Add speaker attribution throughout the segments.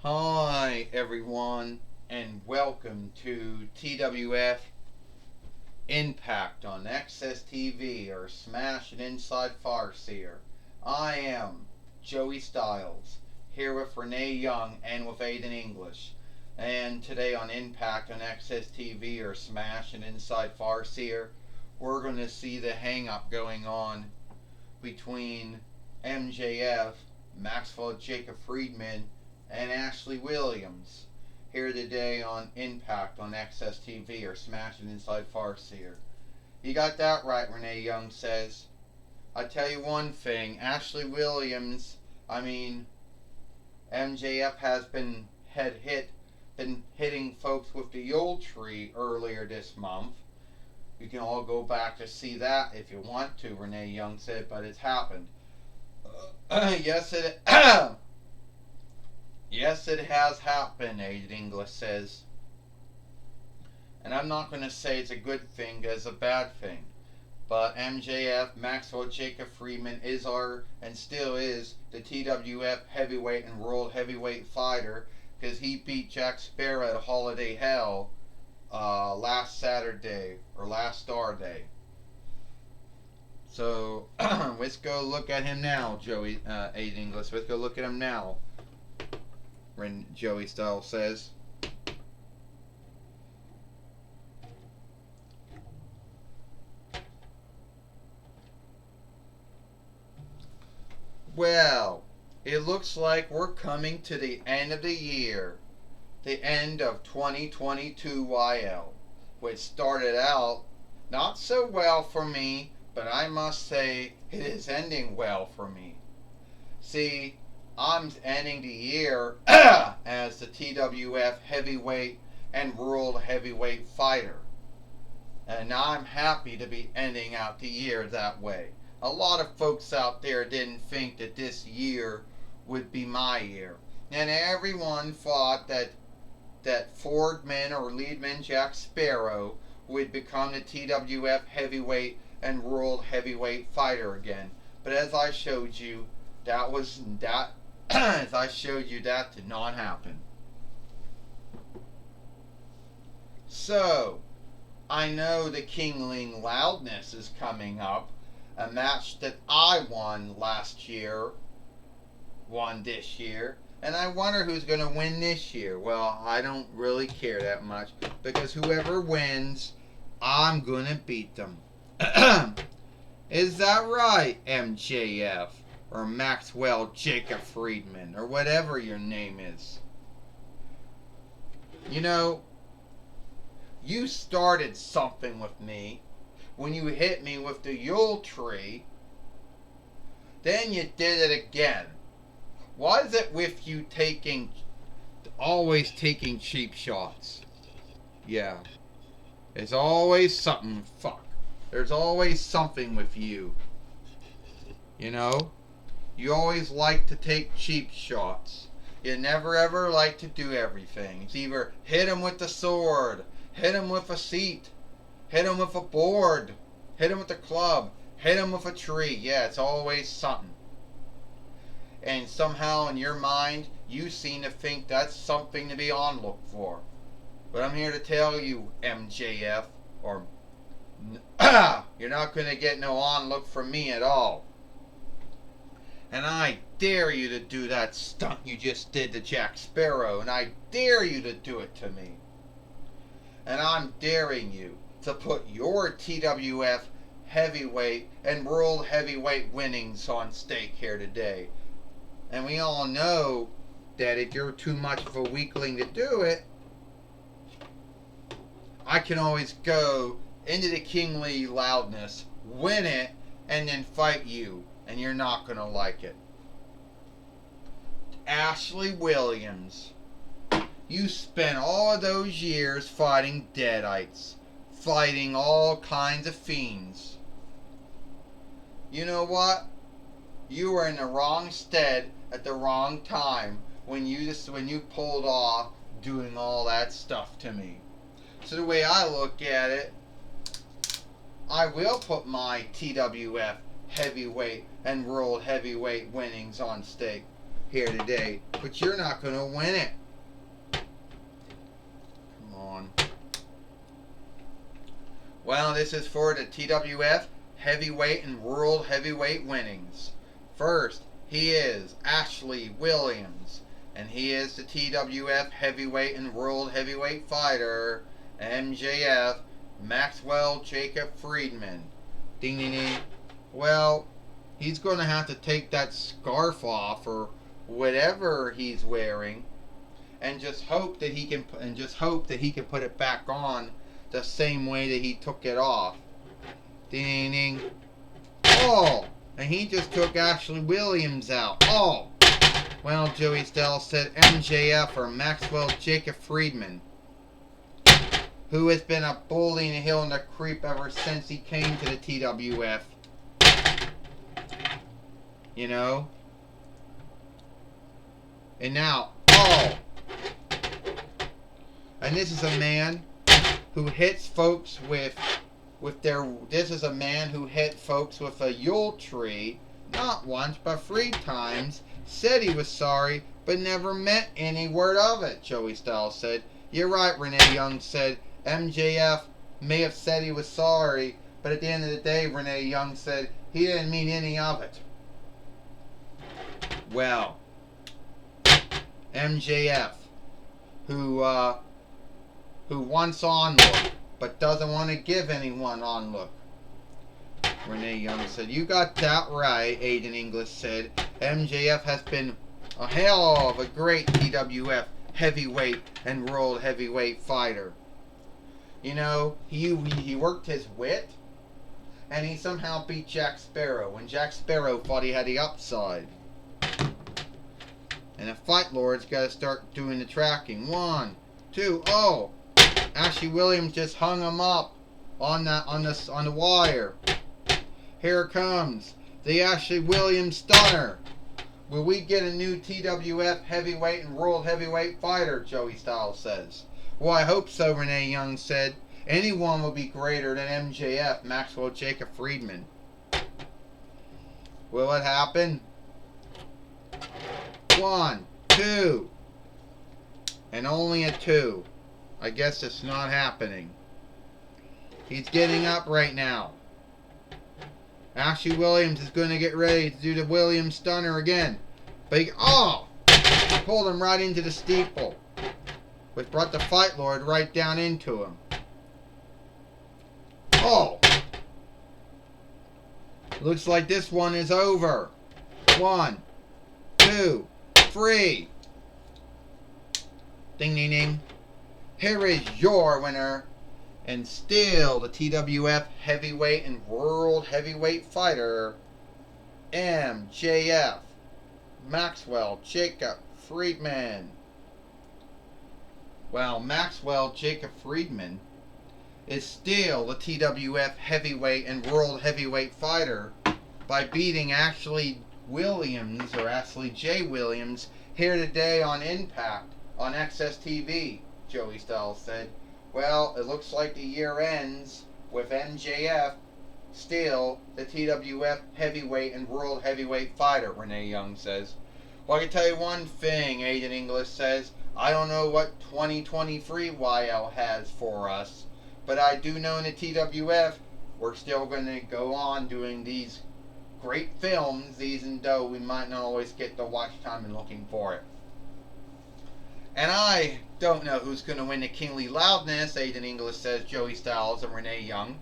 Speaker 1: Hi everyone, and welcome to TWF Impact on Axs Tv, or Smash and Inside Farseer. I am Joey Styles, here with Renee Young and with Aiden English. And today on Impact on Axs Tv, or Smash and Inside Farseer, we're going to see the hang-up going on between MJF, Maxwell Jacob Friedman, and Ashley Williams here today on Impact on Axs Tv, or Smashing Inside Farseer. You got that right, Renee Young says. I tell you one thing, Ashley Williams, MJF has been hitting folks with the Yule Tree earlier this month. You can all go back to see that if you want to, Renee Young said, but it's happened. Yes, it Yes, it has happened, Aiden English says. And I'm not going to say it's a good thing as a bad thing. But MJF, Maxwell Jacob Friedman, and still is, the TWF heavyweight and world heavyweight fighter, because he beat Jack Sparrow at Holiday Hell last Saturday, or last Star Day. So, let's go look at him now, Aiden English. Let's go look at him now. When Joey Styles says. Well, it looks like we're coming to the end of the year. The end of 2022 YL. Which started out not so well for me, but I must say it is ending well for me. See, I'm ending the year as the TWF heavyweight and world heavyweight fighter. And I'm happy to be ending out the year that way. A lot of folks out there didn't think that this year would be my year. And everyone thought that Fordman or Leadman Jack Sparrow would become the TWF heavyweight and world heavyweight fighter again. But as I showed you, that did not happen. So, I know the Kingling Loudness is coming up. A match that I won this year. And I wonder who's going to win this year. Well, I don't really care that much, because whoever wins, I'm going to beat them. Is that right, MJF? Or Maxwell Jacob Friedman, or whatever your name is. You know, you started something with me when you hit me with the Yule Tree. Then you did it again. Why is it with you always taking cheap shots? Yeah. It's always something. Fuck. There's always something with you. You know? You always like to take cheap shots. You never ever like to do everything. It's either hit him with the sword, hit him with a seat, hit him with a board, hit him with a club, hit him with a tree. Yeah, it's always something. And somehow in your mind, you seem to think that's something to be on look for. But I'm here to tell you, MJF, you're not going to get no on look from me at all. And I dare you to do that stunt you just did to Jack Sparrow. And I dare you to do it to me. And I'm daring you to put your TWF heavyweight and world heavyweight winnings on stake here today. And we all know that if you're too much of a weakling to do it, I can always go into the Kingly Loudness, win it, and then fight you. And you're not going to like it. Ashley Williams, you spent all of those years fighting deadites, fighting all kinds of fiends. You know what? You were in the wrong stead at the wrong time when you pulled off doing all that stuff to me. So the way I look at it, I will put my TWF heavyweight and world heavyweight winnings on stake. here today, but you're not going to win it. Come on. Well, this is for the TWF Heavyweight and World Heavyweight winnings. First, he is Ashley Williams, and he is the TWF Heavyweight and World Heavyweight fighter, MJF, Maxwell Jacob Friedman. Ding ding ding. Well, he's going to have to take that scarf off or whatever he's wearing, and just hope that he can put it back on the same way that he took it off. Ding ding. Oh, and he just took Ashley Williams out. Oh, well, Joey Styles said MJF or Maxwell Jacob Friedman, who has been a bully and a heel and a creep ever since he came to the TWF. You know? And now, oh! And this is a man who hits folks with this is a man who hit folks with a Yule tree, not once, but 3 times, said he was sorry, but never meant any word of it, Joey Styles said. You're right, Renee Young said. MJF may have said he was sorry, but at the end of the day, Renee Young said he didn't mean any of it. Well, MJF, who wants onlook, but doesn't want to give anyone onlook. Renee Young said, you got that right, Aiden English said. MJF has been a hell of a great TWF heavyweight and world heavyweight fighter. You know, he worked his wit, and he somehow beat Jack Sparrow when Jack Sparrow thought he had the upside. And the Fight Lord's got to start doing the tracking. 1, 2, oh! Ashley Williams just hung him up on the wire. Here comes the Ashley Williams stunner. Will we get a new TWF heavyweight and world heavyweight fighter? Joey Styles says. Well, I hope so, Renee Young said. Anyone will be greater than MJF, Maxwell Jacob Friedman. Will it happen? 1, 2. And only a 2. I guess it's not happening. He's getting up right now. Ashley Williams is going to get ready to do the Williams stunner again. But he pulled him right into the steeple, which brought the Fight Lord right down into him. Oh! Looks like this one is over. 1, 2, 3. Ding ding ding. Here is your winner, and still the TWF heavyweight and world heavyweight fighter, MJF, Maxwell Jacob Friedman. Well, Maxwell Jacob Friedman is still the TWF heavyweight and world heavyweight fighter by beating Ashley Williams, or Ashley J. Williams, here today on Impact on Axs Tv, Joey Styles said. Well, it looks like the year ends with MJF still the TWF heavyweight and world heavyweight fighter, Renee Young says. Well, I can tell you one thing, Aiden English says. I don't know what 2023 YL has for us, but I do know in the TWF we're still going to go on doing these great films, even though we might not always get the watch time and looking for it. And I don't know who's going to win the Kingly Loudness, Aiden English says, Joey Styles and Renee Young.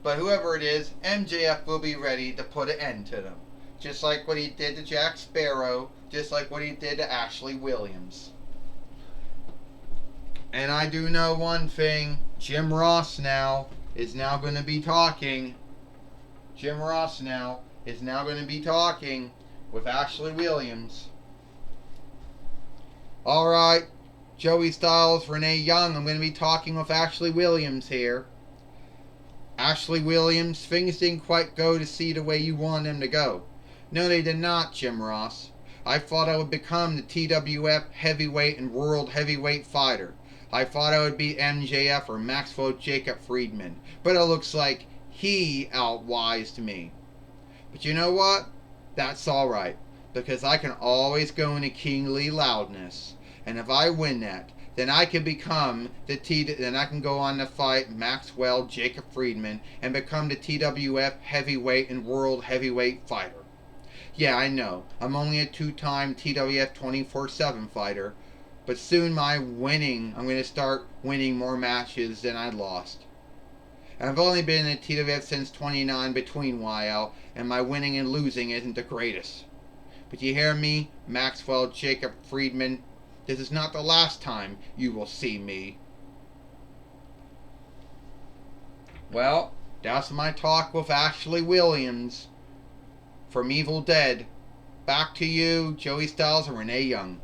Speaker 1: But whoever it is, MJF will be ready to put an end to them. Just like what he did to Jack Sparrow, just like what he did to Ashley Williams. And I do know one thing, Jim Ross now is now going to be talking. Jim Ross now is now going to be talking with Ashley Williams. Alright, Joey Styles, Renee Young, I'm going to be talking with Ashley Williams here. Ashley Williams, things didn't quite go to see the way you wanted them to go. No, they did not, Jim Ross. I thought I would become the TWF heavyweight and world heavyweight fighter. I thought I would beat MJF or Maxwell Jacob Friedman. But it looks like he outwised me. But you know what? That's alright. because I can always go into kingly loudness. And if I win that, then I can become then I can go on to fight Maxwell Jacob Friedman and become the TWF heavyweight and world heavyweight fighter. Yeah, I know, I'm only a 2-time TWF 24/7 fighter, but soon I'm going to start winning more matches than I lost. And I've only been in TWF since 29 between while, and my winning and losing isn't the greatest. But you hear me, Maxwell Jacob Friedman? This is not the last time you will see me. Well, that's my talk with Ashley Williams from Evil Dead. Back to you, Joey Styles and Renee Young.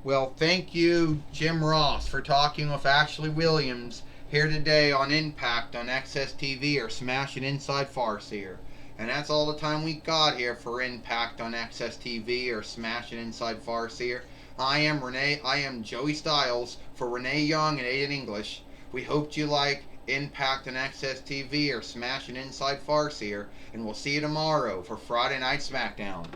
Speaker 1: Well, thank you, Jim Ross, for talking with Ashley Williams here today on Impact on Axs TV or Smashing Inside Farseer. And that's all the time we got here for Impact on Axs TV or Smashing Inside Farseer. I am Joey Styles for Renee Young and Aiden English. We hope you like Impact on Axs TV or Smashing Inside Farseer, and we'll see you tomorrow for Friday Night SmackDown.